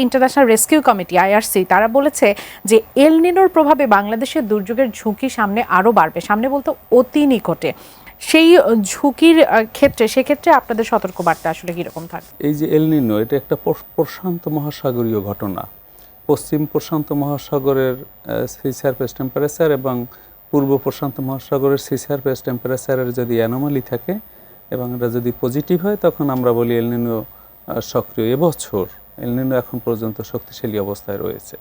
International rescue committee IRC তারা বলেছে যে এল নিনোর প্রভাবে বাংলাদেশের দুর্যোগের ঝুঁকি সামনে আরো বাড়বে, সামনে বলতে অতি নিকটে। সেই ঝুঁকির সেক্ষেত্রে আপনাদের সতর্কবার্তা আসলে কিরকম থাকবে? এই যে এল নিনো, এটা একটা প্রশান্ত মহাসাগরীয় ঘটনা। পশ্চিম প্রশান্ত মহাসাগরের সি সারফেস টেম্পারেচার এবং পূর্ব প্রশান্ত মহাসাগরের সি সারফেস টেম্পারেচারের যদি অ্যানোমালি থাকে এবং এটা যদি পজিটিভ হয়, তখন আমরা বলি এল নিনো সক্রিয়। এবছর এল নিনো এখন পর্যন্ত শক্তিশালী অবস্থায় রয়েছে।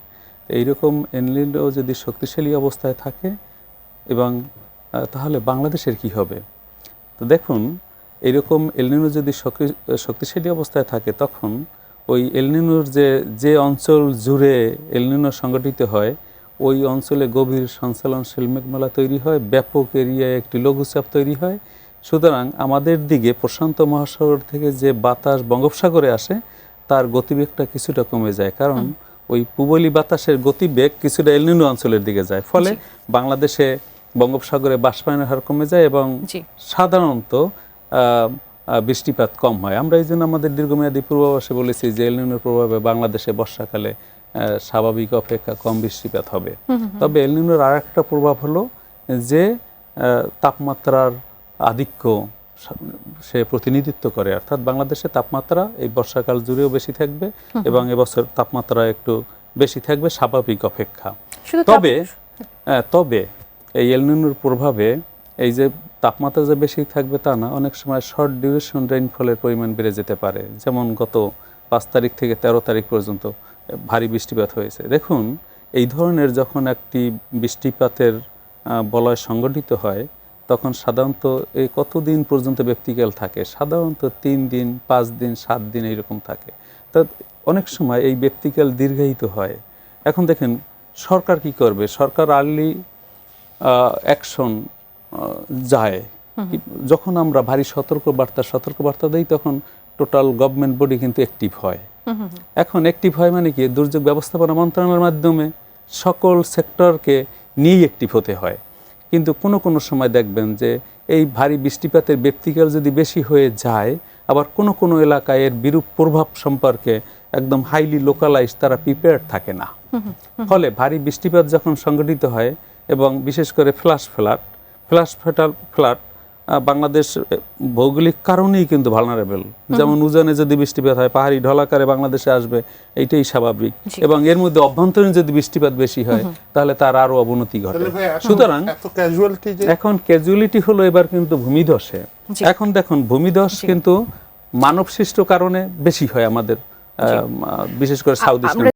এইরকম এল নিনো যদি শক্তিশালী অবস্থায় থাকে এবং তাহলে বাংলাদেশের কি হবে? তো দেখুন, এইরকম এল নিনো যদি শক্তিশালী অবস্থায় থাকে, তখন ওই এল নিনোর যে অঞ্চল জুড়ে এল নিনো সংগঠিত হয়, ওই অঞ্চলে গভীর সঞ্চালনশীল মেঘমালা তৈরি হয়, ব্যাপক এরিয়ায় একটি লঘুচাপ তৈরি হয়। সুতরাং আমাদের দিকে প্রশান্ত মহাসাগর থেকে যে বাতাস বঙ্গোপসাগরে আসে, তার গতিবেগটা কিছুটা কমে যায়, কারণ ওই পূবলি বাতাসের গতিবেগ কিছুটা এল নিনো অঞ্চলের দিকে যায়। ফলে বাংলাদেশে বঙ্গোপসাগরে বাষ্পায়নের হার কমে যায় এবং সাধারণত বৃষ্টিপাত কম হয়। আমরা এই জন্য আমাদের দীর্ঘমেয়াদী পূর্বাভাসে বলেছি যে এল নিনোর প্রভাবে বাংলাদেশে বর্ষাকালে স্বাভাবিক অপেক্ষা কম বৃষ্টিপাত হবে। তবে এল নিনোর আর একটা প্রভাব হলো যে তাপমাত্রার আধিক্য সে প্রতিনিধিত্ব করে, অর্থাৎ বাংলাদেশে তাপমাত্রা এই বর্ষাকাল জুড়েও বেশি থাকবে এবং এবছর তাপমাত্রা একটু বেশি থাকবে স্বাভাবিক অপেক্ষা। তবে এই এল নিনোর প্রভাবে এই যে তাপমাত্রা যে বেশি থাকবে তা না, অনেক সময় শর্ট ডিউরেশন রেইনফলের পরিমাণ বেড়ে যেতে পারে। যেমন গত 5 তারিখ থেকে 13 তারিখ পর্যন্ত ভারী বৃষ্টিপাত হয়েছে। দেখুন, এই ধরনের যখন একটি বৃষ্টিপাতের বলয় সংগঠিত হয়, তখন সাধারণত এই কতদিন পর্যন্ত ব্যক্তিকাল থাকে? সাধারণত 3 দিন, 5 দিন, 7 দিন এইরকম থাকে। তা অনেক সময় এই ব্যক্তিকাল দীর্ঘায়িত হয়। এখন দেখেন সরকার কি করবে? সরকার আর্লি অ্যাকশন যায়। যখন আমরা ভারী সতর্কবার্তা দেই, তখন টোটাল গভর্নমেন্ট বডি কিন্তু অ্যাক্টিভ হয়। এখন অ্যাক্টিভ হয় মানে কি? দুর্যোগ ব্যবস্থাপনা মন্ত্রণালয়ের মাধ্যমে সকল সেক্টরকে নিয়েই অ্যাক্টিভ হতে হয়। কিন্তু কোনো সময় দেখবেন যে এই ভারী বৃষ্টিপাতের ব্যক্তিকাল যদি বেশি হয়ে যায়, আবার কোনো এলাকায় এর বিরূপ প্রভাব সম্পর্কে একদম হাইলি লোকালাইজ তারা প্রিপেয়ার্ড থাকে না। ফলে ভারী বৃষ্টিপাত যখন সংঘটিত হয় এবং বিশেষ করে ফ্ল্যাশ ফ্লাড বাংলাদেশ ভৌগোলিক কারণেই কিন্তু ভালনারেবল। যেমন উজানে যদি বৃষ্টিপাত হয়, পাহাড়ি ঢলাকারে বাংলাদেশে আসবে, এইটাই স্বাভাবিক। এবং এর মধ্যে অভ্যন্তরীণ যদি বৃষ্টিপাত বেশি হয়, তাহলে তার আরো অবনতি ঘটে। সুতরাং এখন ক্যাজুয়ালিটি হলো এবার কিন্তু ভূমিধসে। এখন দেখুন, ভূমিধস কিন্তু মানবসৃষ্ট কারণে বেশি হয় আমাদের, বিশেষ করে সাউথ ইস্টার্ন